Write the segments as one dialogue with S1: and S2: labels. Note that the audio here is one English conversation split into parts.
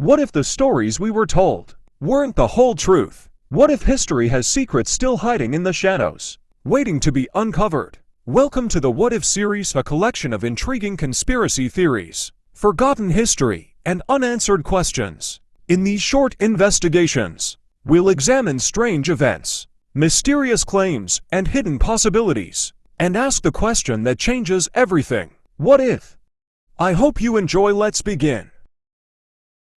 S1: What if the stories we were told weren't the whole truth? What if history has secrets still hiding in the shadows, waiting to be uncovered? Welcome to the What If series, a collection of intriguing conspiracy theories, forgotten history, and unanswered questions. In these short investigations, we'll examine strange events, mysterious claims, and hidden possibilities, and ask the question that changes everything. What if? I hope you enjoy. Let's begin.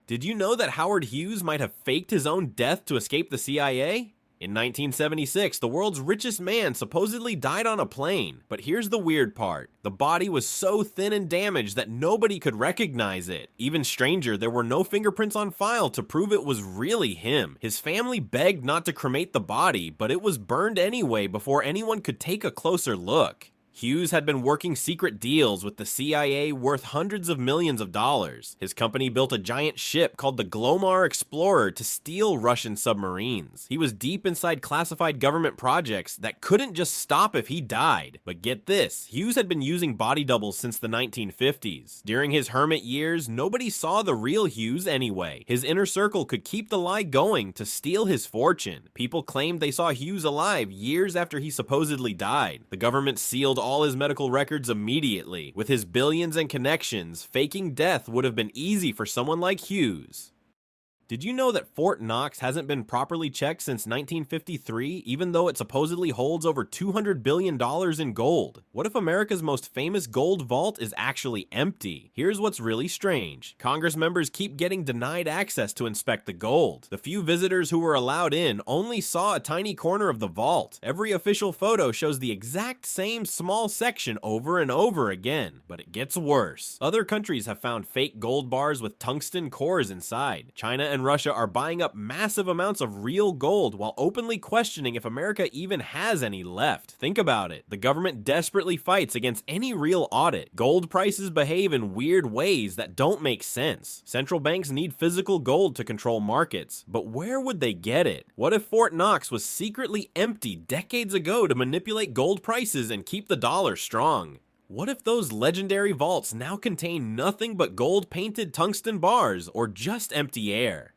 S2: Did you know that Howard Hughes might have faked his own death to escape the CIA? In 1976, the world's richest man supposedly died on a plane. But here's the weird part. The body was so thin and damaged that nobody could recognize it. Even stranger, there were no fingerprints on file to prove it was really him. His family begged not to cremate the body, but it was burned anyway before anyone could take a closer look. Hughes had been working secret deals with the CIA worth hundreds of millions of dollars. His company built a giant ship called the Glomar Explorer to steal Russian submarines. He was deep inside classified government projects that couldn't just stop if he died. But get this, Hughes had been using body doubles since the 1950s. During his hermit years, nobody saw the real Hughes anyway. His inner circle could keep the lie going to steal his fortune. People claimed they saw Hughes alive years after he supposedly died. The government sealed all his medical records immediately. With his billions and connections, faking death would have been easy for someone like Hughes. Did you know that Fort Knox hasn't been properly checked since 1953, even though it supposedly holds over $200 billion in gold? What if America's most famous gold vault is actually empty? Here's what's really strange. Congress members keep getting denied access to inspect the gold. The few visitors who were allowed in only saw a tiny corner of the vault. Every official photo shows the exact same small section over and over again. But it gets worse. Other countries have found fake gold bars with tungsten cores inside. China and Russia are buying up massive amounts of real gold while openly questioning if America even has any left. Think about it. The government desperately fights against any real audit. Gold prices behave in weird ways that don't make sense. Central banks need physical gold to control markets, but where would they get it? What if Fort Knox was secretly empty decades ago to manipulate gold prices and keep the dollar strong? What if those legendary vaults now contain nothing but gold-painted tungsten bars or just empty air?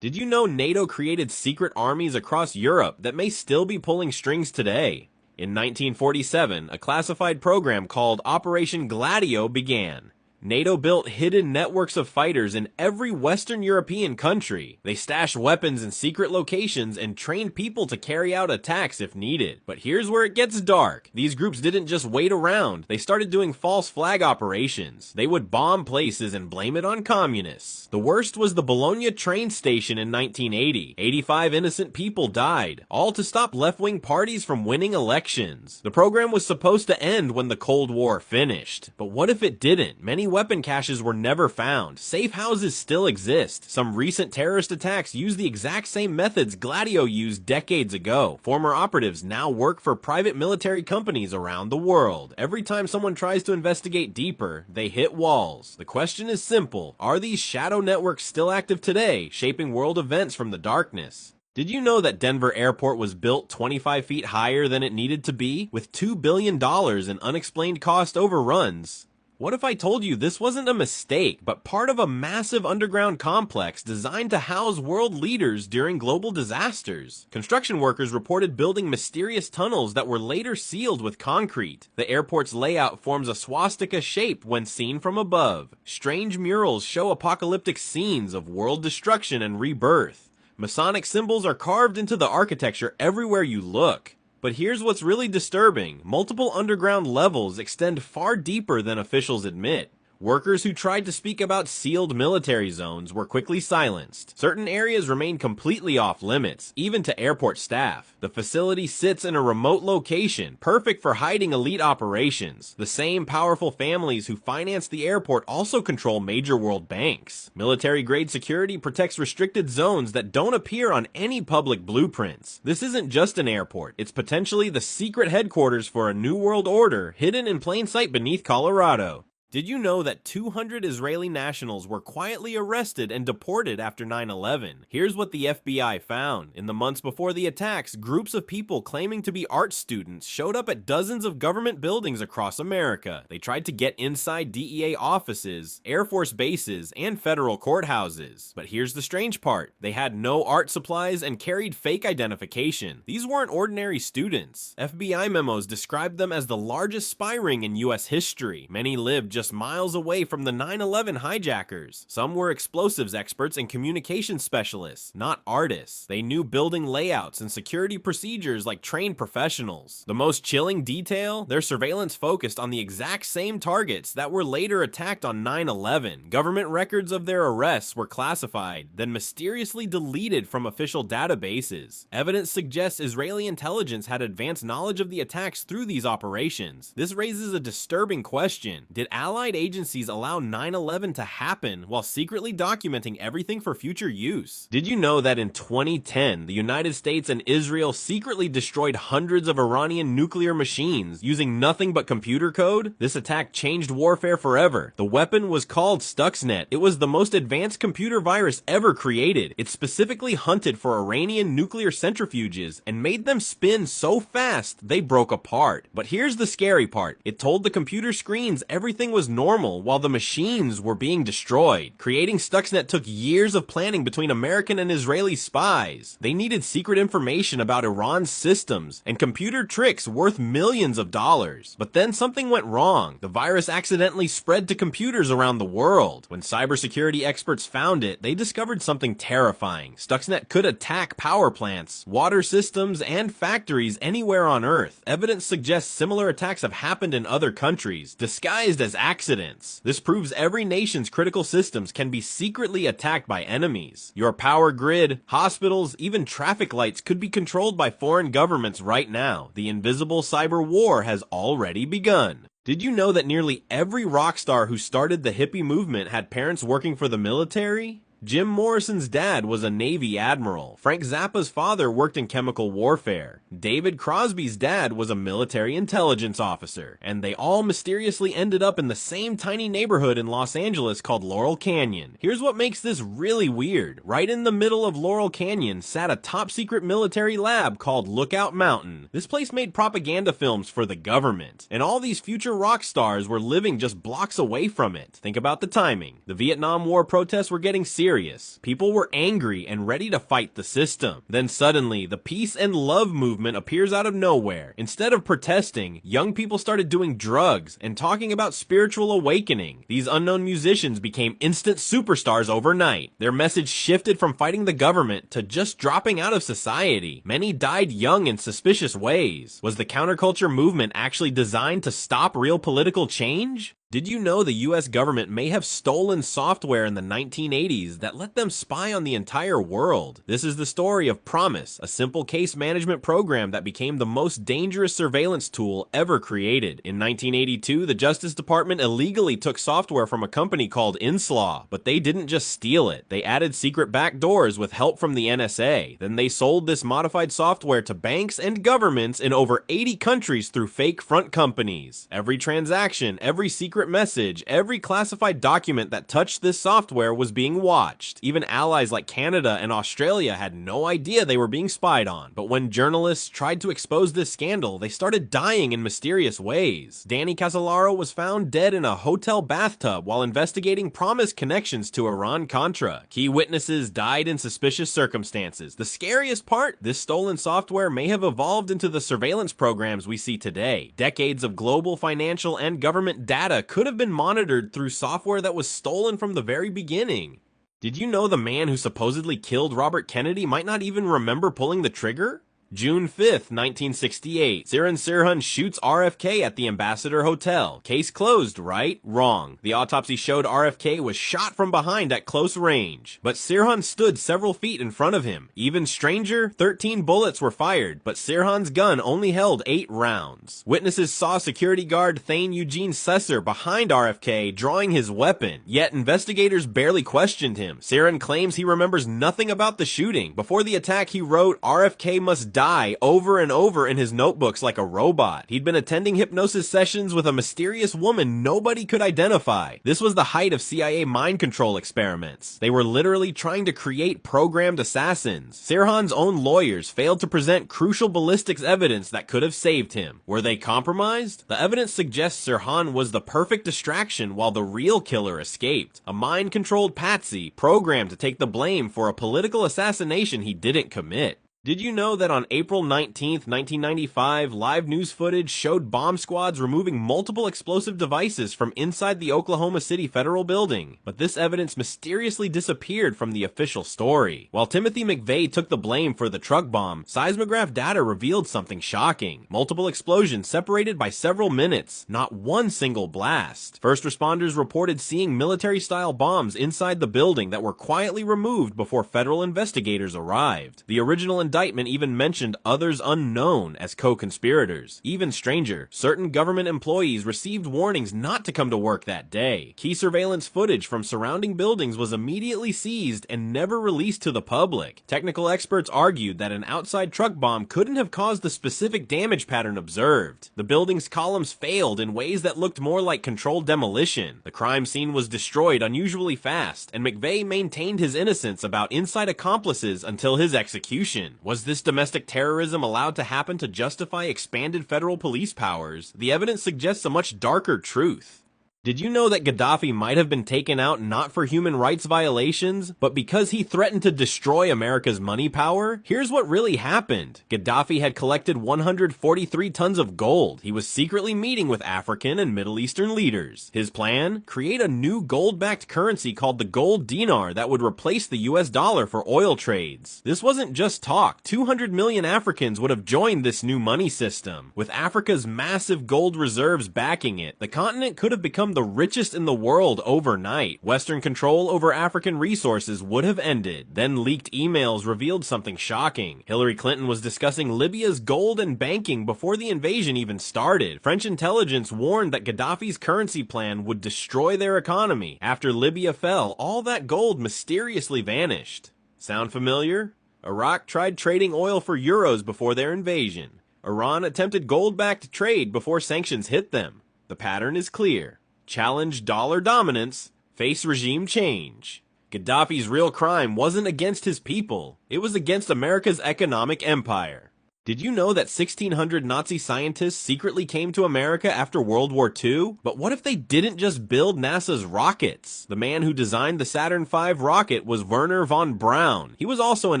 S2: Did you know NATO created secret armies across Europe that may still be pulling strings today? In 1947, a classified program called Operation Gladio began. NATO built hidden networks of fighters in every Western European country. They stashed weapons in secret locations and trained people to carry out attacks if needed. But here's where it gets dark. These groups didn't just wait around. They started doing false flag operations. They would bomb places and blame it on communists. The worst was the Bologna train station in 1980. 85 innocent people died, all to stop left-wing parties from winning elections. The program was supposed to end when the Cold War finished. But what if it didn't? Many weapon caches were never found. Safe houses still exist. Some recent terrorist attacks use the exact same methods Gladio used decades ago. Former operatives now work for private military companies around the world. Every time someone tries to investigate deeper, they hit walls. The question is simple. Are these shadow networks still active today, shaping world events from the darkness? Did you know that Denver Airport was built 25 feet higher than it needed to be, with $2 billion in unexplained cost overruns? What if I told you this wasn't a mistake, but part of a massive underground complex designed to house world leaders during global disasters? Construction workers reported building mysterious tunnels that were later sealed with concrete. The airport's layout forms a swastika shape when seen from above. Strange murals show apocalyptic scenes of world destruction and rebirth. Masonic symbols are carved into the architecture everywhere you look. But here's what's really disturbing. Multiple underground levels extend far deeper than officials admit. Workers who tried to speak about sealed military zones were quickly silenced. Certain areas remain completely off limits, even to airport staff. The facility sits in a remote location, perfect for hiding elite operations. The same powerful families who finance the airport also control major world banks. Military-grade security protects restricted zones that don't appear on any public blueprints. This isn't just an airport. It's potentially the secret headquarters for a new world order hidden in plain sight beneath Colorado. Did you know that 200 Israeli nationals were quietly arrested and deported after 9/11? Here's what the FBI found. In the months before the attacks, groups of people claiming to be art students showed up at dozens of government buildings across America. They tried to get inside DEA offices, Air Force bases, and federal courthouses. But here's the strange part. They had no art supplies and carried fake identification. These weren't ordinary students. FBI memos described them as the largest spy ring in US history. Many lived just miles away from the 9/11 hijackers. Some were explosives experts and communication specialists, not artists. They knew building layouts and security procedures like trained professionals. The most chilling detail? Their surveillance focused on the exact same targets that were later attacked on 9/11. Government records of their arrests were classified, then mysteriously deleted from official databases. Evidence suggests Israeli intelligence had advanced knowledge of the attacks through these operations. This raises a disturbing question. Did Allied agencies allow 9/11 to happen while secretly documenting everything for future use? Did you know that in 2010, the United States and Israel secretly destroyed hundreds of Iranian nuclear machines using nothing but computer code? This attack changed warfare forever. The weapon was called Stuxnet. It was the most advanced computer virus ever created. It specifically hunted for Iranian nuclear centrifuges and made them spin so fast they broke apart. But here's the scary part. It told the computer screens everything was normal while the machines were being destroyed. Creating Stuxnet took years of planning between American and Israeli spies. They needed secret information about Iran's systems and computer tricks worth millions of dollars. But then something went wrong. The virus accidentally spread to computers around the world. When cybersecurity experts found it, they discovered something terrifying. Stuxnet could attack power plants, water systems, and factories anywhere on Earth. Evidence suggests similar attacks have happened in other countries, disguised as accidents. This proves every nation's critical systems can be secretly attacked by enemies. Your power grid, hospitals, even traffic lights could be controlled by foreign governments right now. The invisible cyber war has already begun. Did you know that nearly every rock star who started the hippie movement had parents working for the military? Jim Morrison's dad was a Navy admiral. Frank Zappa's father worked in chemical warfare. David Crosby's dad was a military intelligence officer. And they all mysteriously ended up in the same tiny neighborhood in Los Angeles called Laurel Canyon. Here's what makes this really weird. Right in the middle of Laurel Canyon sat a top-secret military lab called Lookout Mountain. This place made propaganda films for the government. And all these future rock stars were living just blocks away from it. Think about the timing. The Vietnam War protests were getting serious. People were angry and ready to fight the system. Then suddenly, the peace and love movement appears out of nowhere. Instead of protesting, young people started doing drugs and talking about spiritual awakening. These unknown musicians became instant superstars overnight. Their message shifted from fighting the government to just dropping out of society. Many died young in suspicious ways. Was the counterculture movement actually designed to stop real political change? Did you know the US government may have stolen software in the 1980s that let them spy on the entire world? This is the story of PROMIS, a simple case management program that became the most dangerous surveillance tool ever created. In 1982, the Justice Department illegally took software from a company called Inslaw, but they didn't just steal it. They added secret backdoors with help from the NSA. Then they sold this modified software to banks and governments in over 80 countries through fake front companies. Every transaction, every secret message, every classified document that touched this software was being watched. Even allies like Canada and Australia had no idea they were being spied on. But when journalists tried to expose this scandal, they started dying in mysterious ways. Danny Casolaro was found dead in a hotel bathtub while investigating PROMIS connections to Iran-Contra. Key witnesses died in suspicious circumstances. The scariest part? This stolen software may have evolved into the surveillance programs we see today. Decades of global financial and government data could have been monitored through software that was stolen from the very beginning. Did you know the man who supposedly killed Robert Kennedy might not even remember pulling the trigger? June 5th, 1968. Sirhan Sirhan shoots RFK at the Ambassador Hotel. Case closed, right? Wrong. The autopsy showed RFK was shot from behind at close range. But Sirhan stood several feet in front of him. Even stranger, 13 bullets were fired, but Sirhan's gun only held 8 rounds. Witnesses saw security guard Thane Eugene Cesar behind RFK drawing his weapon, yet investigators barely questioned him. Sirhan claims he remembers nothing about the shooting. Before the attack, he wrote, "RFK must die die over and over in his notebooks like a robot. He'd been attending hypnosis sessions with a mysterious woman nobody could identify. This was the height of CIA mind control experiments. They were literally trying to create programmed assassins. Sirhan's own lawyers failed to present crucial ballistics evidence that could have saved him. Were they compromised? The evidence suggests Sirhan was the perfect distraction while the real killer escaped. A mind-controlled patsy programmed to take the blame for a political assassination he didn't commit. Did you know that on April 19th, 1995, live news footage showed bomb squads removing multiple explosive devices from inside the Oklahoma City federal building? But this evidence mysteriously disappeared from the official story. While Timothy McVeigh took the blame for the truck bomb, seismograph data revealed something shocking. Multiple explosions separated by several minutes, not one single blast. First responders reported seeing military-style bombs inside the building that were quietly removed before federal investigators arrived. The original indictment even mentioned others unknown as co-conspirators. Even stranger, certain government employees received warnings not to come to work that day. Key surveillance footage from surrounding buildings was immediately seized and never released to the public. Technical experts argued that an outside truck bomb couldn't have caused the specific damage pattern observed. The building's columns failed in ways that looked more like controlled demolition. The crime scene was destroyed unusually fast, and McVeigh maintained his innocence about inside accomplices until his execution. Was this domestic terrorism allowed to happen to justify expanded federal police powers? The evidence suggests a much darker truth. Did you know that Gaddafi might have been taken out not for human rights violations, but because he threatened to destroy America's money power? Here's what really happened. Gaddafi had collected 143 tons of gold. He was secretly meeting with African and Middle Eastern leaders. His plan? Create a new gold-backed currency called the gold dinar that would replace the US dollar for oil trades. This wasn't just talk. 200 million Africans would have joined this new money system. With Africa's massive gold reserves backing it, the continent could have become the richest in the world overnight. Western control over African resources would have ended. Then leaked emails revealed something shocking. Hillary Clinton was discussing Libya's gold and banking before the invasion even started. French intelligence warned that Gaddafi's currency plan would destroy their economy. After Libya fell, all that gold mysteriously vanished. Sound familiar? Iraq tried trading oil for euros before their invasion. Iran attempted gold-backed trade before sanctions hit them. The pattern is clear. Challenge dollar dominance, face regime change. Gaddafi's real crime wasn't against his people, it was against America's economic empire. Did you know that 1,600 Nazi scientists secretly came to America after World War II? But what if they didn't just build NASA's rockets? The man who designed the Saturn V rocket was Wernher von Braun. He was also an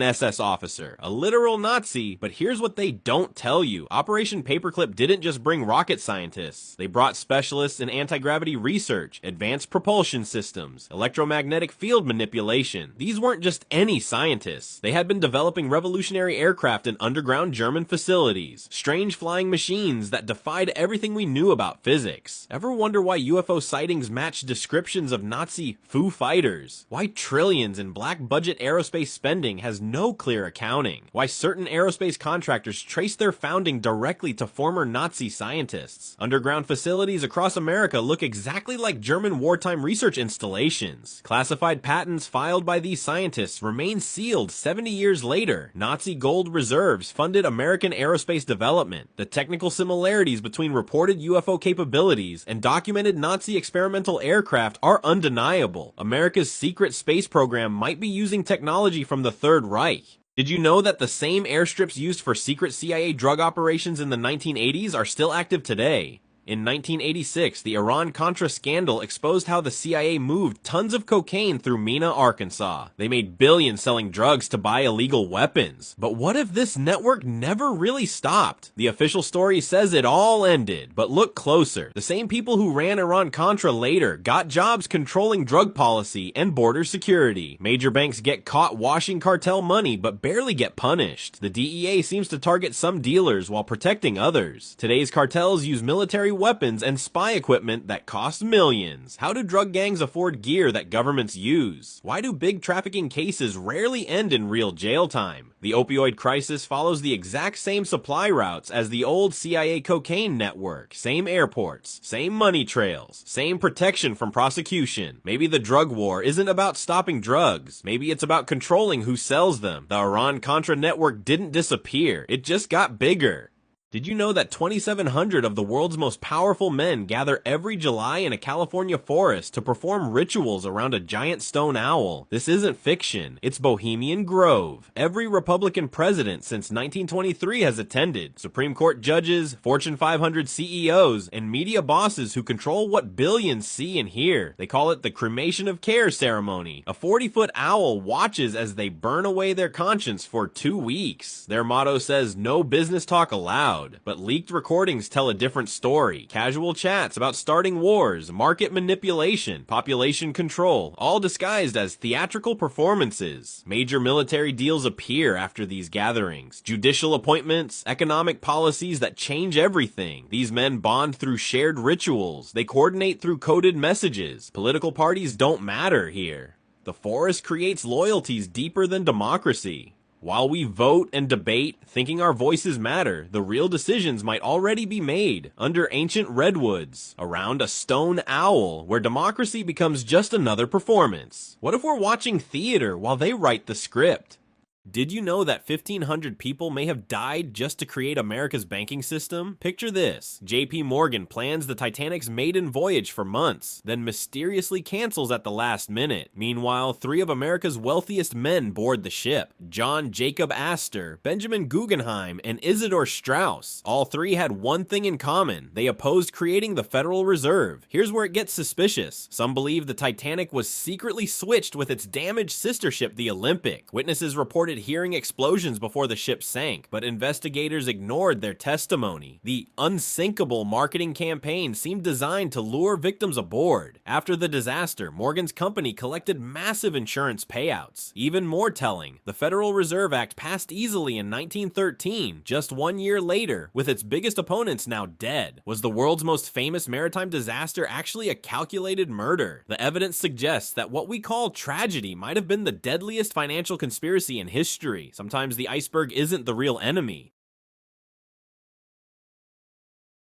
S2: SS officer, a literal Nazi, but here's what they don't tell you. Operation Paperclip didn't just bring rocket scientists. They brought specialists in anti-gravity research, advanced propulsion systems, electromagnetic field manipulation. These weren't just any scientists. They had been developing revolutionary aircraft in underground German facilities, strange flying machines that defied everything we knew about physics. Ever wonder why UFO sightings match descriptions of Nazi Foo Fighters? Why trillions in black budget aerospace spending has no clear accounting? Why certain aerospace contractors trace their founding directly to former Nazi scientists? Underground facilities across America look exactly like German wartime research installations. Classified patents filed by these scientists remain sealed 70 years later. Nazi gold reserves funded American aerospace development. The technical similarities between reported UFO capabilities and documented Nazi experimental aircraft are undeniable. America's secret space program might be using technology from the Third Reich. Did you know that the same airstrips used for secret CIA drug operations in the 1980s are still active today? In 1986, the Iran-Contra scandal exposed how the CIA moved tons of cocaine through Mena, Arkansas. They made billions selling drugs to buy illegal weapons. But what if this network never really stopped? The official story says it all ended, but look closer. The same people who ran Iran-Contra later got jobs controlling drug policy and border security. Major banks get caught washing cartel money but barely get punished. The DEA seems to target some dealers while protecting others. Today's cartels use military weapons and spy equipment that cost millions? How do drug gangs afford gear that governments use? Why do big trafficking cases rarely end in real jail time? The opioid crisis follows the exact same supply routes as the old CIA cocaine network. Same airports, same money trails, same protection from prosecution. Maybe the drug war isn't about stopping drugs. Maybe it's about controlling who sells them. The Iran-Contra network didn't disappear. It just got bigger. Did you know that 2,700 of the world's most powerful men gather every July in a California forest to perform rituals around a giant stone owl? This isn't fiction, it's Bohemian Grove. Every Republican president since 1923 has attended. Supreme Court judges, Fortune 500 CEOs, and media bosses who control what billions see and hear. They call it the cremation of care ceremony. A 40-foot owl watches as they burn away their conscience for 2 weeks. Their motto says, "No business talk allowed." But leaked recordings tell a different story. Casual chats about starting wars, market manipulation, population control, all disguised as theatrical performances. Major military deals appear after these gatherings. Judicial appointments, economic policies that change everything. These men bond through shared rituals. They coordinate through coded messages. Political parties don't matter here. The forest creates loyalties deeper than democracy. While we vote and debate, thinking our voices matter, the real decisions might already be made under ancient redwoods, around a stone owl, where democracy becomes just another performance. What if we're watching theater while they write the script? Did you know that 1,500 people may have died just to create America's banking system? Picture this. JP Morgan plans the Titanic's maiden voyage for months, then mysteriously cancels at the last minute. Meanwhile, 3 of America's wealthiest men board the ship. John Jacob Astor, Benjamin Guggenheim, and Isidor Straus. All 3 had one thing in common. They opposed creating the Federal Reserve. Here's where it gets suspicious. Some believe the Titanic was secretly switched with its damaged sister ship, the Olympic. Witnesses reported hearing explosions before the ship sank, but investigators ignored their testimony. The unsinkable marketing campaign seemed designed to lure victims aboard. After the disaster, Morgan's company collected massive insurance payouts. Even more telling, the Federal Reserve Act passed easily in 1913, just 1 year later, with its biggest opponents now dead. Was the world's most famous maritime disaster actually a calculated murder? The evidence suggests that what we call tragedy might have been the deadliest financial conspiracy in history. Sometimes the iceberg isn't the real enemy.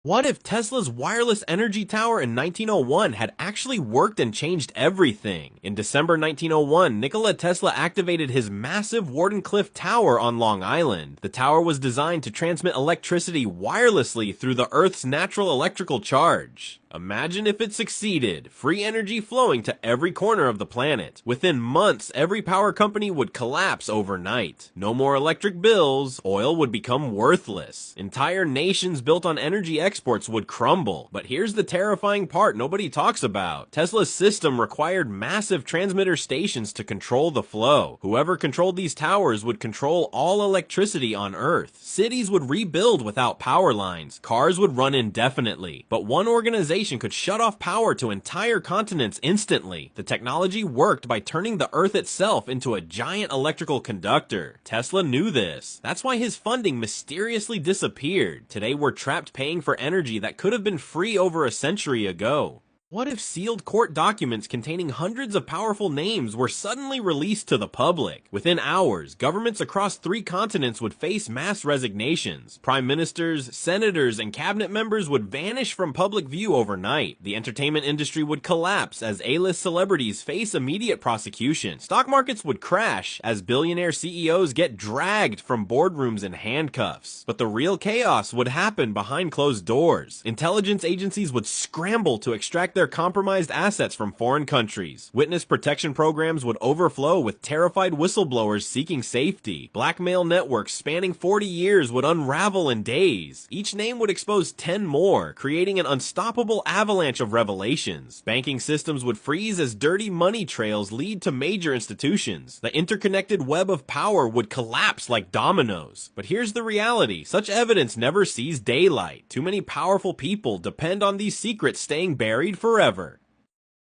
S2: What if Tesla's wireless energy tower in 1901 had actually worked and changed everything? In December 1901, Nikola Tesla activated his massive Wardenclyffe Tower on Long Island. The tower was designed to transmit electricity wirelessly through the Earth's natural electrical charge. Imagine if it succeeded, free energy flowing to every corner of the planet. Within months, every power company would collapse overnight. No more electric bills, oil would become worthless. Entire nations built on energy exports would crumble. But here's the terrifying part nobody talks about. Tesla's system required massive transmitter stations to control the flow. Whoever controlled these towers would control all electricity on Earth. Cities would rebuild without power lines. Cars would run indefinitely. But one organization could shut off power to entire continents instantly. The technology worked by turning the Earth itself into a giant electrical conductor. Tesla knew this. That's why his funding mysteriously disappeared. Today we're trapped paying for energy that could have been free over a century ago. What if sealed court documents containing hundreds of powerful names were suddenly released to the public? Within hours, governments across 3 continents would face mass resignations. Prime ministers, senators, and cabinet members would vanish from public view overnight. The entertainment industry would collapse as A-list celebrities face immediate prosecution. Stock markets would crash as billionaire CEOs get dragged from boardrooms in handcuffs. But the real chaos would happen behind closed doors. Intelligence agencies would scramble to extract their compromised assets from foreign countries. Witness protection programs would overflow with terrified whistleblowers seeking safety. Blackmail networks spanning 40 years would unravel in days. Each name would expose 10 more, creating an unstoppable avalanche of revelations. Banking systems would freeze as dirty money trails lead to major institutions. The interconnected web of power would collapse like dominoes. But here's the reality. Such evidence never sees daylight. Too many powerful people depend on these secrets staying buried forever.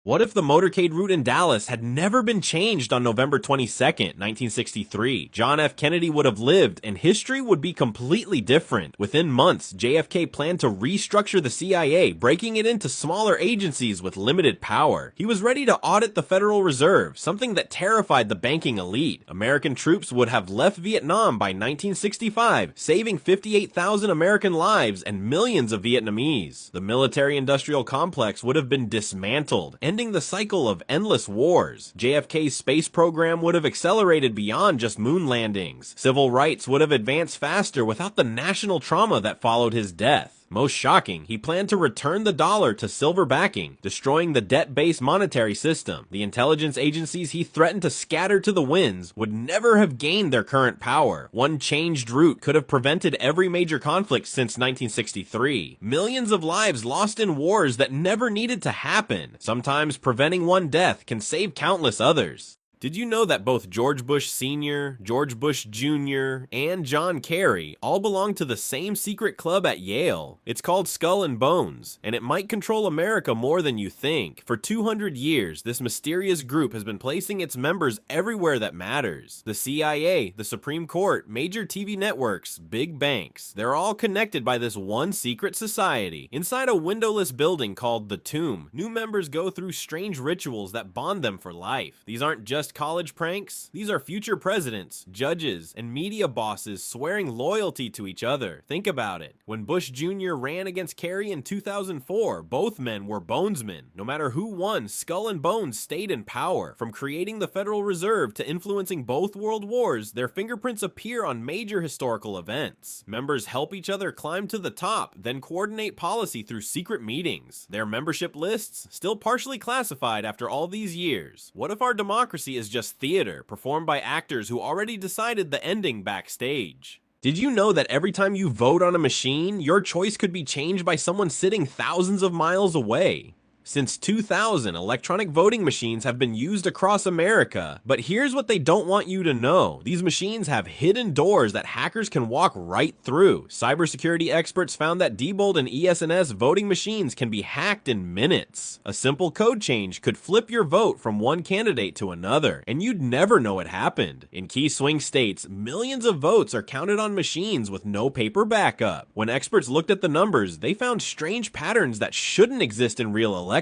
S2: What if the motorcade route in Dallas had never been changed on November 22nd, 1963? John F. Kennedy would have lived, and history would be completely different. Within months, JFK planned to restructure the CIA, breaking it into smaller agencies with limited power. He was ready to audit the Federal Reserve, something that terrified the banking elite. American troops would have left Vietnam by 1965, saving 58,000 American lives and millions of Vietnamese. The military-industrial complex would have been dismantled, ending the cycle of endless wars. JFK's space program would have accelerated beyond just moon landings. Civil rights would have advanced faster without the national trauma that followed his death. Most shocking, he planned to return the dollar to silver backing, destroying the debt-based monetary system. The intelligence agencies he threatened to scatter to the winds would never have gained their current power. One changed route could have prevented every major conflict since 1963. Millions of lives lost in wars that never needed to happen. Sometimes preventing one death can save countless others. Did you know that both George Bush Sr., George Bush Jr., and John Kerry all belong to the same secret club at Yale? It's called Skull and Bones, and it might control America more than you think. For 200 years, this mysterious group has been placing its members everywhere that matters. The CIA, the Supreme Court, major TV networks, big banks. They're all connected by this one secret society. Inside a windowless building called The Tomb, new members go through strange rituals that bond them for life. These aren't just college pranks. These are future presidents, judges, and media bosses swearing loyalty to each other. Think about it. When Bush Jr. ran against Kerry in 2004, both men were bonesmen. No matter who won, Skull and Bones stayed in power. From creating the Federal Reserve to influencing both world wars, their fingerprints appear on major historical events. Members help each other climb to the top, then coordinate policy through secret meetings. Their membership lists, still partially classified after all these years. What if our democracy is just theater, performed by actors who already decided the ending backstage? Did you know that every time you vote on a machine, your choice could be changed by someone sitting thousands of miles away? Since 2000, electronic voting machines have been used across America, but here's what they don't want you to know. These machines have hidden doors that hackers can walk right through. Cybersecurity experts found that Diebold and ES&S voting machines can be hacked in minutes. A simple code change could flip your vote from one candidate to another, and you'd never know it happened. In key swing states, millions of votes are counted on machines with no paper backup. When experts looked at the numbers, they found strange patterns that shouldn't exist in real elections.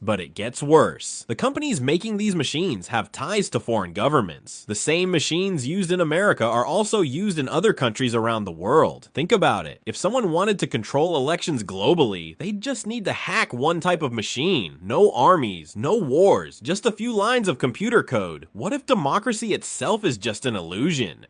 S2: But it gets worse. The companies making these machines have ties to foreign governments. The same machines used in America are also used in other countries around the world. Think about it. If someone wanted to control elections globally, they'd just need to hack one type of machine. No armies, no wars, just a few lines of computer code. What if democracy itself is just an illusion?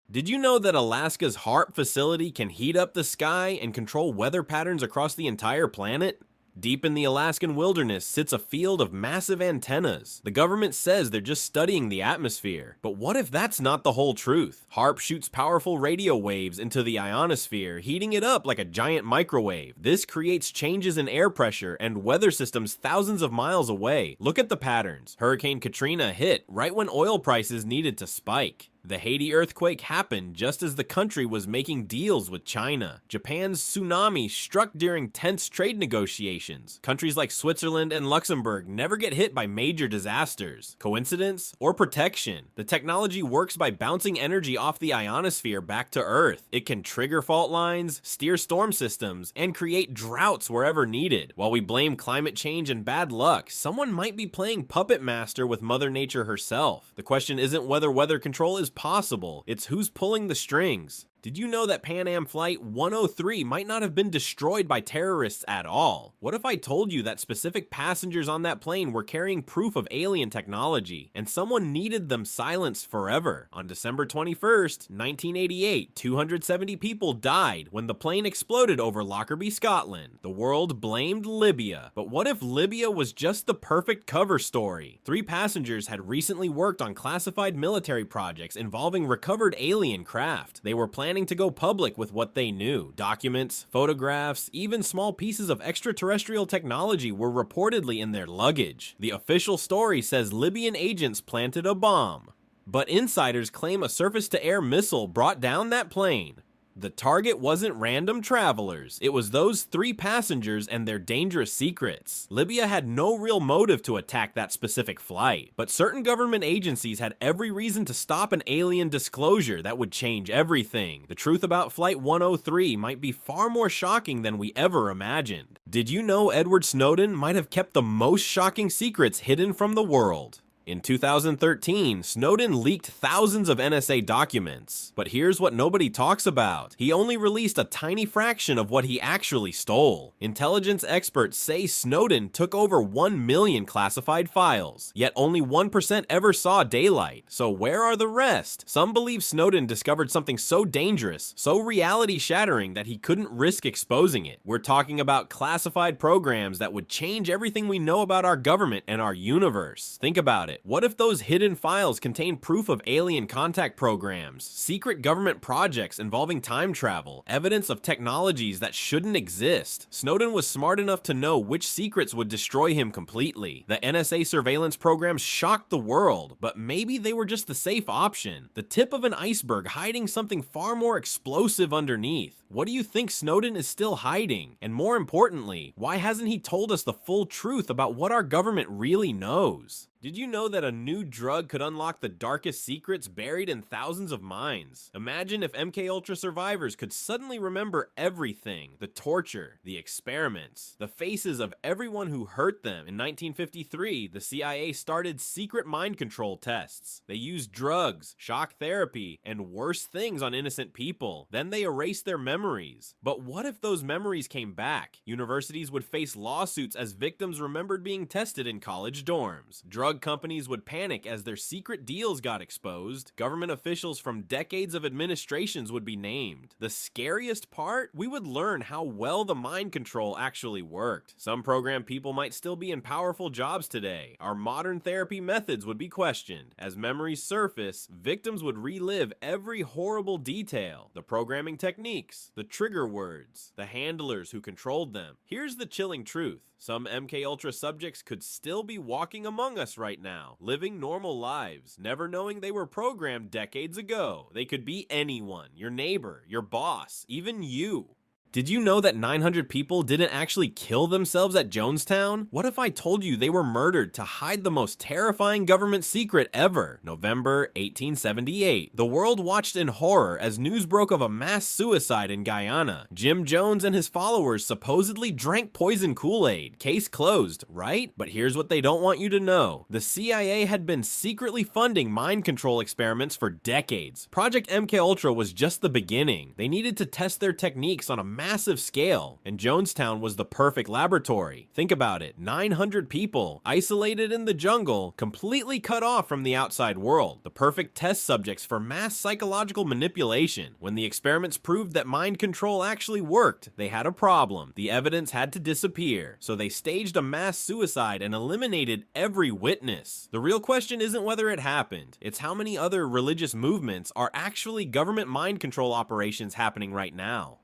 S2: Did you know that Alaska's HAARP facility can heat up the sky and control weather patterns across the entire planet? Deep in the Alaskan wilderness sits a field of massive antennas. The government says they're just studying the atmosphere. But what if that's not the whole truth? HAARP shoots powerful radio waves into the ionosphere, heating it up like a giant microwave. This creates changes in air pressure and weather systems thousands of miles away. Look at the patterns. Hurricane Katrina hit right when oil prices needed to spike. The Haiti earthquake happened just as the country was making deals with China. Japan's tsunami struck during tense trade negotiations. Countries like Switzerland and Luxembourg never get hit by major disasters. Coincidence or protection? The technology works by bouncing energy off the ionosphere back to Earth. It can trigger fault lines, steer storm systems, and create droughts wherever needed. While we blame climate change and bad luck, someone might be playing puppet master with Mother Nature herself. The question isn't whether weather control is possible, it's who's pulling the strings. Did you know that Pan Am Flight 103 might not have been destroyed by terrorists at all? What if I told you that specific passengers on that plane were carrying proof of alien technology, and someone needed them silenced forever? On December 21st, 1988, 270 people died when the plane exploded over Lockerbie, Scotland. The world blamed Libya. But what if Libya was just the perfect cover story? 3 passengers had recently worked on classified military projects involving recovered alien craft. They were planning to go public with what they knew. Documents, photographs, even small pieces of extraterrestrial technology were reportedly in their luggage. The official story says Libyan agents planted a bomb, but insiders claim a surface-to-air missile brought down that plane. The target wasn't random travelers, it was those 3 passengers and their dangerous secrets. Libya had no real motive to attack that specific flight, but certain government agencies had every reason to stop an alien disclosure that would change everything. The truth about Flight 103 might be far more shocking than we ever imagined. Did you know Edward Snowden might have kept the most shocking secrets hidden from the world? In 2013, Snowden leaked thousands of NSA documents. But here's what nobody talks about. He only released a tiny fraction of what he actually stole. Intelligence experts say Snowden took over 1 million classified files, yet only 1% ever saw daylight. So where are the rest? Some believe Snowden discovered something so dangerous, so reality-shattering that he couldn't risk exposing it. We're talking about classified programs that would change everything we know about our government and our universe. Think about it. What if those hidden files contain proof of alien contact programs, secret government projects involving time travel, evidence of technologies that shouldn't exist? Snowden was smart enough to know which secrets would destroy him completely. The NSA surveillance programs shocked the world, but maybe they were just the safe option. The tip of an iceberg hiding something far more explosive underneath. What do you think Snowden is still hiding? And more importantly, why hasn't he told us the full truth about what our government really knows? Did you know that a new drug could unlock the darkest secrets buried in thousands of minds? Imagine if MKUltra survivors could suddenly remember everything: the torture, the experiments, the faces of everyone who hurt them. In 1953, the CIA started secret mind control tests. They used drugs, shock therapy, and worse things on innocent people. Then they erased their memories. But what if those memories came back? Universities would face lawsuits as victims remembered being tested in college dorms. Drug companies would panic as their secret deals got exposed. Government officials from decades of administrations would be named. The scariest part? We would learn how well the mind control actually worked. Some programmed people might still be in powerful jobs today. Our modern therapy methods would be questioned. As memories surface, victims would relive every horrible detail. The programming techniques, the trigger words, the handlers who controlled them. Here's the chilling truth. Some MKUltra subjects could still be walking among us right now, living normal lives, never knowing they were programmed decades ago. They could be anyone, your neighbor, your boss, even you. Did you know that 900 people didn't actually kill themselves at Jonestown? What if I told you they were murdered to hide the most terrifying government secret ever? November 1878. The world watched in horror as news broke of a mass suicide in Guyana. Jim Jones and his followers supposedly drank poison Kool-Aid. Case closed, right? But here's what they don't want you to know. The CIA had been secretly funding mind control experiments for decades. Project MKUltra was just the beginning. They needed to test their techniques on a massive scale, and Jonestown was the perfect laboratory. Think about it, 900 people, isolated in the jungle, completely cut off from the outside world. The perfect test subjects for mass psychological manipulation. When the experiments proved that mind control actually worked, they had a problem. The evidence had to disappear, so they staged a mass suicide and eliminated every witness. The real question isn't whether it happened, it's how many other religious movements are actually government mind control operations happening right now.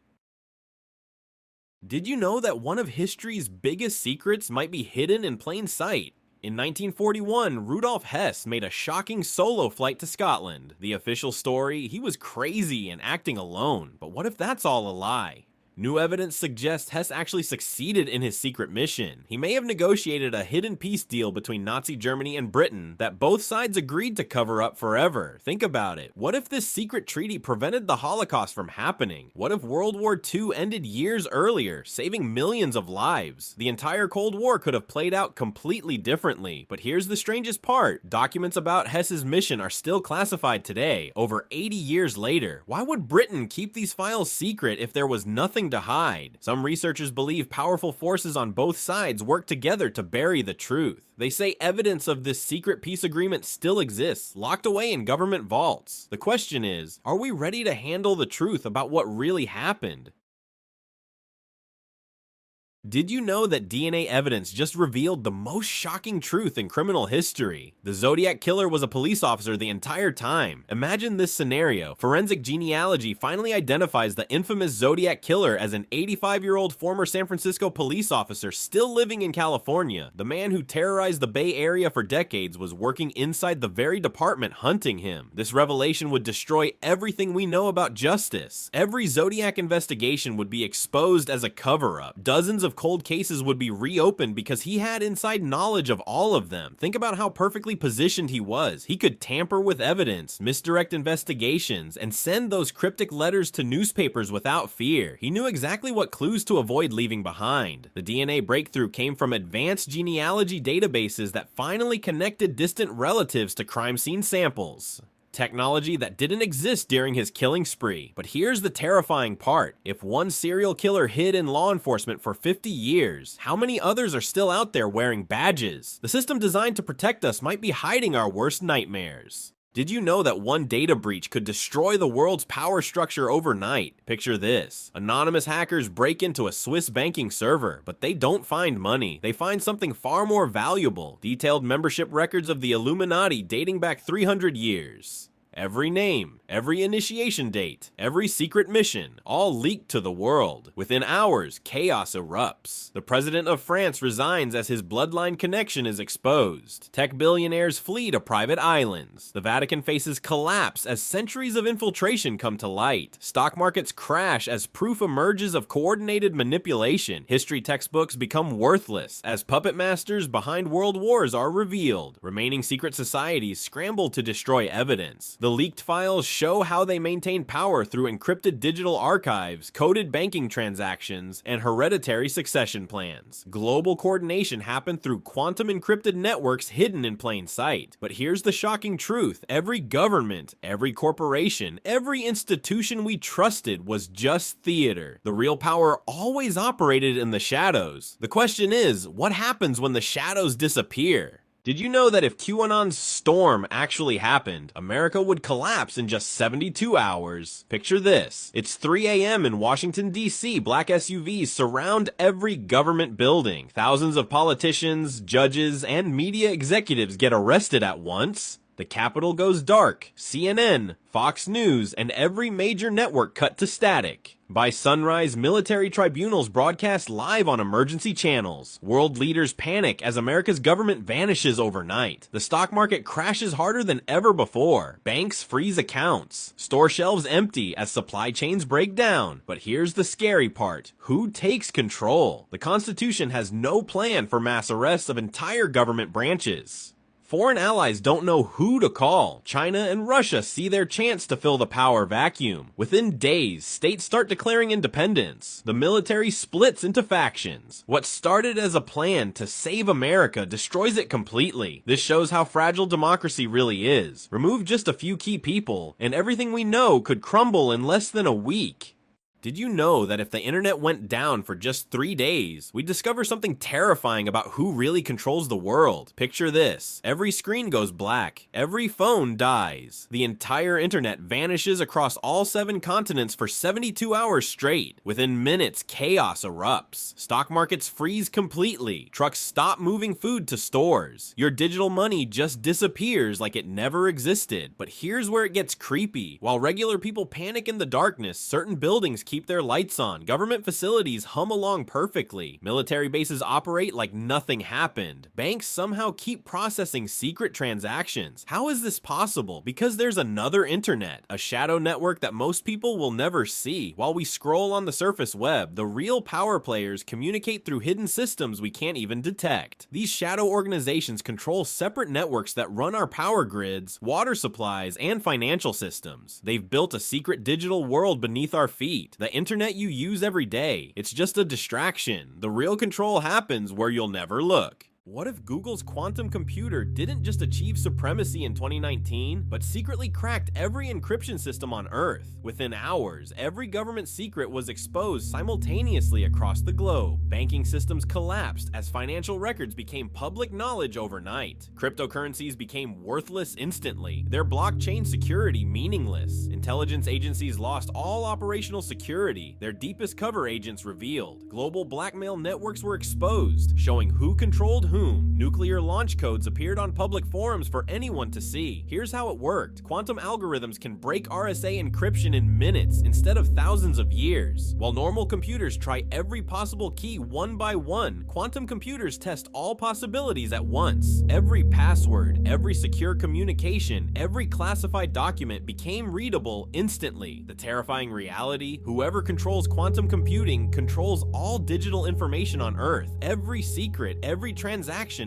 S2: Did you know that one of history's biggest secrets might be hidden in plain sight? In 1941, Rudolf Hess made a shocking solo flight to Scotland. The official story, he was crazy and acting alone. But what if that's all a lie? New evidence suggests Hess actually succeeded in his secret mission. He may have negotiated a hidden peace deal between Nazi Germany and Britain that both sides agreed to cover up forever. Think about it. What if this secret treaty prevented the Holocaust from happening? What if World War II ended years earlier, saving millions of lives? The entire Cold War could have played out completely differently. But here's the strangest part. Documents about Hess's mission are still classified today, over 80 years later. Why would Britain keep these files secret if there was nothing to hide? Some researchers believe powerful forces on both sides work together to bury the truth. They say evidence of this secret peace agreement still exists, locked away in government vaults. The question is, are we ready to handle the truth about what really happened? Did you know that DNA evidence just revealed the most shocking truth in criminal history? The Zodiac Killer was a police officer the entire time. Imagine this scenario. Forensic genealogy finally identifies the infamous Zodiac Killer as an 85-year-old former San Francisco police officer still living in California. The man who terrorized the Bay Area for decades was working inside the very department hunting him. This revelation would destroy everything we know about justice. Every Zodiac investigation would be exposed as a cover-up. Dozens of cold cases would be reopened because he had inside knowledge of all of them. Think about how perfectly positioned he was. He could tamper with evidence, misdirect investigations, and send those cryptic letters to newspapers without fear. He knew exactly what clues to avoid leaving behind. The DNA breakthrough came from advanced genealogy databases that finally connected distant relatives to crime scene samples. Technology that didn't exist during his killing spree. But here's the terrifying part. If one serial killer hid in law enforcement for 50 years, how many others are still out there wearing badges? The system designed to protect us might be hiding our worst nightmares. Did you know that one data breach could destroy the world's power structure overnight? Picture this. Anonymous hackers break into a Swiss banking server, but they don't find money. They find something far more valuable. Detailed membership records of the Illuminati dating back 300 years. Every name, every initiation date, every secret mission, all leaked to the world. Within hours, chaos erupts. The president of France resigns as his bloodline connection is exposed. Tech billionaires flee to private islands. The Vatican faces collapse as centuries of infiltration come to light. Stock markets crash as proof emerges of coordinated manipulation. History textbooks become worthless as puppet masters behind world wars are revealed. Remaining secret societies scramble to destroy evidence. The leaked files show how they maintain power through encrypted digital archives, coded banking transactions, and hereditary succession plans. Global coordination happened through quantum encrypted networks hidden in plain sight. But here's the shocking truth. Every government, every corporation, every institution we trusted was just theater. The real power always operated in the shadows. The question is, what happens when the shadows disappear? Did you know that if QAnon's storm actually happened, America would collapse in just 72 hours? Picture this. It's 3 a.m. in Washington, D.C. Black SUVs surround every government building. Thousands of politicians, judges, and media executives get arrested at once. The Capitol goes dark. CNN, Fox News, and every major network cut to static. By sunrise, military tribunals broadcast live on emergency channels. World leaders panic as America's government vanishes overnight. The stock market crashes harder than ever before. Banks freeze accounts. Store shelves empty as supply chains break down. But here's the scary part. Who takes control? The Constitution has no plan for mass arrests of entire government branches. Foreign allies don't know who to call. China and Russia see their chance to fill the power vacuum. Within days, states start declaring independence. The military splits into factions. What started as a plan to save America destroys it completely. This shows how fragile democracy really is. Remove just a few key people, and everything we know could crumble in less than a week. Did you know that if the internet went down for just 3 days, we'd discover something terrifying about who really controls the world? Picture this. Every screen goes black. Every phone dies. The entire internet vanishes across all 7 continents for 72 hours straight. Within minutes, chaos erupts. Stock markets freeze completely. Trucks stop moving food to stores. Your digital money just disappears like it never existed. But here's where it gets creepy. While regular people panic in the darkness, certain buildings keep their lights on. Government facilities hum along perfectly. Military bases operate like nothing happened. Banks somehow keep processing secret transactions. How is this possible? Because there's another internet, a shadow network that most people will never see. While we scroll on the surface web, the real power players communicate through hidden systems we can't even detect. These shadow organizations control separate networks that run our power grids, water supplies, and financial systems. They've built a secret digital world beneath our feet. The internet you use every day. It's just a distraction. The real control happens where you'll never look. What if Google's quantum computer didn't just achieve supremacy in 2019, but secretly cracked every encryption system on Earth? Within hours, every government secret was exposed simultaneously across the globe. Banking systems collapsed as financial records became public knowledge overnight. Cryptocurrencies became worthless instantly, their blockchain security meaningless. Intelligence agencies lost all operational security, their deepest cover agents revealed. Global blackmail networks were exposed, showing who controlled whom. Nuclear launch codes appeared on public forums for anyone to see. Here's how it worked. Quantum algorithms can break RSA encryption in minutes instead of thousands of years. While normal computers try every possible key one by one, quantum computers test all possibilities at once. Every password, every secure communication, every classified document became readable instantly. The terrifying reality: whoever controls quantum computing controls all digital information on Earth. Every secret, every transaction,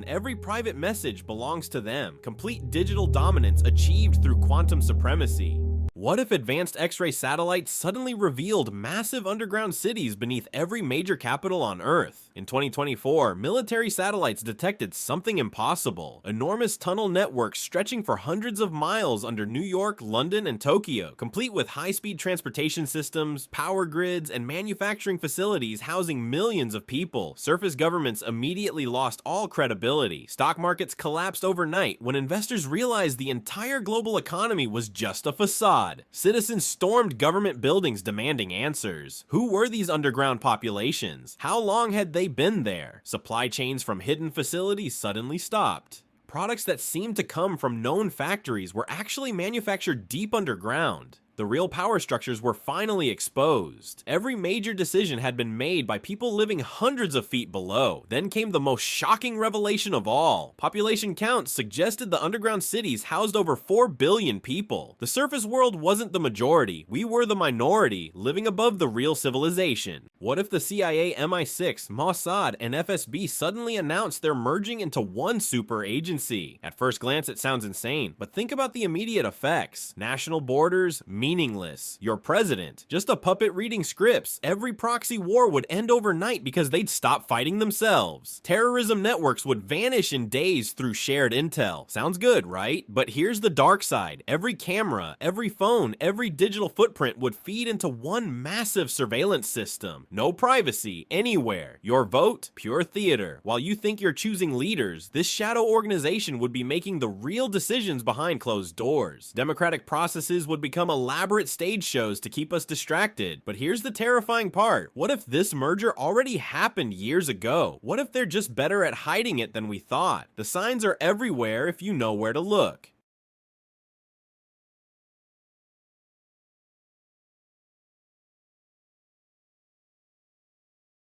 S2: every private message belongs to them. Complete digital dominance achieved through quantum supremacy. What if advanced X-ray satellites suddenly revealed massive underground cities beneath every major capital on Earth? In 2024, military satellites detected something impossible: enormous tunnel networks stretching for hundreds of miles under New York, London, and Tokyo, complete with high-speed transportation systems, power grids, and manufacturing facilities housing millions of people. Surface governments immediately lost all credibility. Stock markets collapsed overnight when investors realized the entire global economy was just a facade. Citizens stormed government buildings demanding answers. Who were these underground populations? How long had they been there? Supply chains from hidden facilities suddenly stopped. Products that seemed to come from known factories were actually manufactured deep underground. The real power structures were finally exposed. Every major decision had been made by people living hundreds of feet below. Then came the most shocking revelation of all. Population counts suggested the underground cities housed over 4 billion people. The surface world wasn't the majority. We were the minority, living above the real civilization. What if the CIA, MI6, Mossad, and FSB suddenly announced they're merging into one super agency? At first glance, it sounds insane, but think about the immediate effects. National borders, meaningless. Your president, just a puppet reading scripts. Every proxy war would end overnight because they'd stop fighting themselves. Terrorism networks would vanish in days through shared intel. Sounds good, right? But here's the dark side. Every camera, every phone, every digital footprint would feed into one massive surveillance system. No privacy anywhere. Your vote, pure theater. While you think you're choosing leaders, this shadow organization would be making the real decisions behind closed doors. Democratic processes would become elaborate stage shows to keep us distracted. But here's the terrifying part. What if this merger already happened years ago? What if they're just better at hiding it than we thought? The signs are everywhere if you know where to look.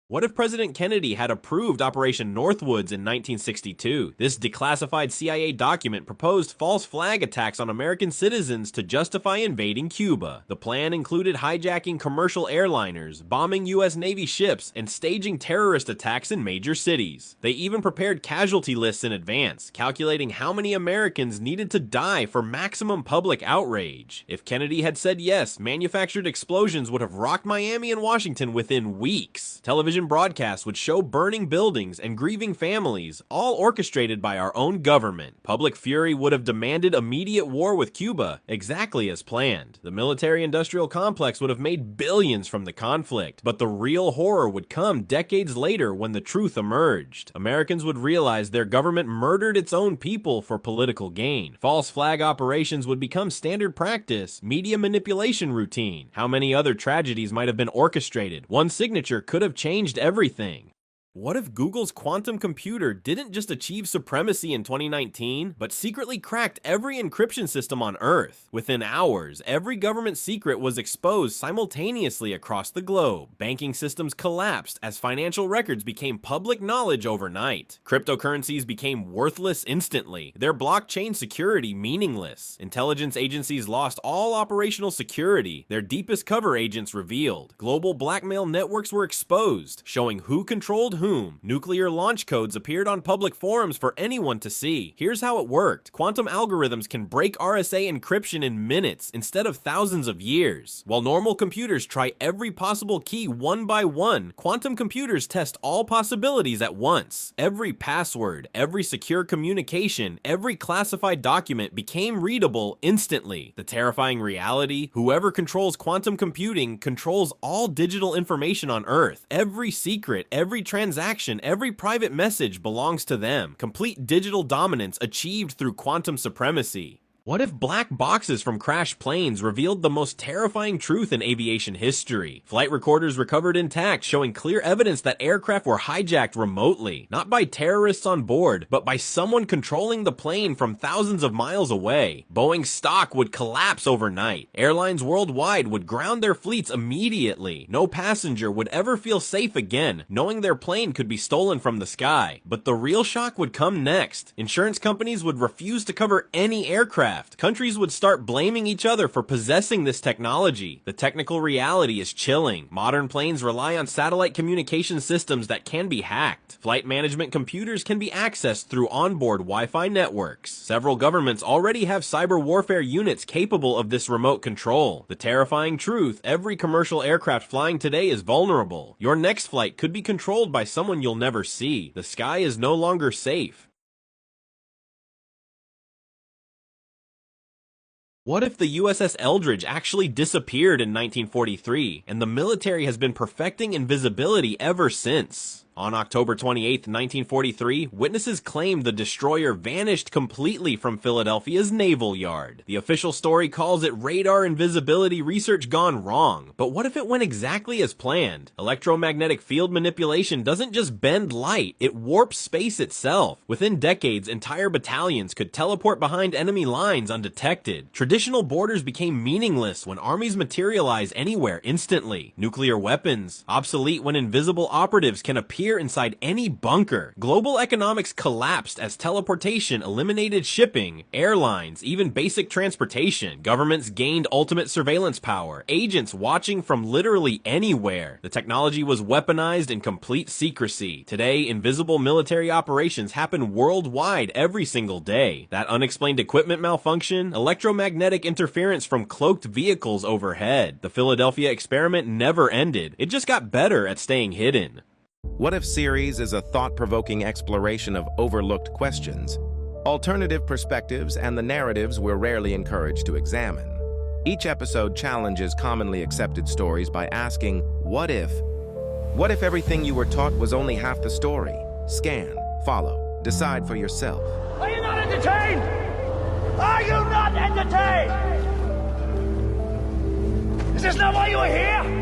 S2: What if President Kennedy had approved Operation Northwoods in 1962? This declassified CIA document proposed false flag attacks on American citizens to justify invading Cuba. The plan included hijacking commercial airliners, bombing U.S. Navy ships, and staging terrorist attacks in major cities. They even prepared casualty lists in advance, calculating how many Americans needed to die for maximum public outrage. If Kennedy had said yes, manufactured explosions would have rocked Miami and Washington within weeks. Television broadcasts would show burning buildings and grieving families, all orchestrated by our own government. Public fury would have demanded immediate war with Cuba, exactly as planned. The military-industrial complex would have made billions from the conflict, but the real horror would come decades later when the truth emerged. Americans would realize their government murdered its own people for political gain. False flag operations would become standard practice, media manipulation routine. How many other tragedies might have been orchestrated? One signature could have changed everything. What if Google's quantum computer didn't just achieve supremacy in 2019, but secretly cracked every encryption system on Earth? Within hours, every government secret was exposed simultaneously across the globe. Banking systems collapsed as financial records became public knowledge overnight. Cryptocurrencies became worthless instantly, their blockchain security meaningless. Intelligence agencies lost all operational security, their deepest cover agents revealed. Global blackmail networks were exposed, showing who controlled whom. Nuclear launch codes appeared on public forums for anyone to see. Here's how it worked. Quantum algorithms can break RSA encryption in minutes instead of thousands of years. While normal computers try every possible key one by one, quantum computers test all possibilities at once. Every password, every secure communication, every classified document became readable instantly. The terrifying reality: whoever controls quantum computing controls all digital information on Earth. Every secret, every transaction, every private message belongs to them. Complete digital dominance achieved through quantum supremacy. What if black boxes from crashed planes revealed the most terrifying truth in aviation history? Flight recorders recovered intact, showing clear evidence that aircraft were hijacked remotely, not by terrorists on board, but by someone controlling the plane from thousands of miles away. Boeing stock would collapse overnight. Airlines worldwide would ground their fleets immediately. No passenger would ever feel safe again, knowing their plane could be stolen from the sky. But the real shock would come next. Insurance companies would refuse to cover any aircraft. Countries would start blaming each other for possessing this technology. The technical reality is chilling. Modern planes rely on satellite communication systems that can be hacked. Flight management computers can be accessed through onboard Wi-Fi networks. Several governments already have cyber warfare units capable of this remote control. The terrifying truth: every commercial aircraft flying today is vulnerable. Your next flight could be controlled by someone you'll never see. The sky is no longer safe. What if the USS Eldridge actually disappeared in 1943, and the military has been perfecting invisibility ever since? On October 28, 1943, witnesses claimed the destroyer vanished completely from Philadelphia's Naval Yard. The official story calls it radar invisibility research gone wrong. But what if it went exactly as planned? Electromagnetic field manipulation doesn't just bend light, it warps space itself. Within decades, entire battalions could teleport behind enemy lines undetected. Traditional borders became meaningless when armies materialize anywhere instantly. Nuclear weapons, obsolete when invisible operatives can appear inside any bunker. Global economics collapsed as teleportation eliminated shipping, airlines, even basic transportation. Governments gained ultimate surveillance power, agents watching from literally anywhere. The technology was weaponized in complete secrecy. Today, invisible military operations happen worldwide every single day. That unexplained equipment malfunction, electromagnetic interference from cloaked vehicles overhead. The Philadelphia experiment never ended. It just got better at staying hidden.
S3: What If series is a thought-provoking exploration of overlooked questions, alternative perspectives, and the narratives we're rarely encouraged to examine. Each episode challenges commonly accepted stories by asking, what if? What if everything you were taught was only half the story? Scan, follow, decide for yourself.
S4: Are you not entertained? Are you not entertained? Is this not why you are here?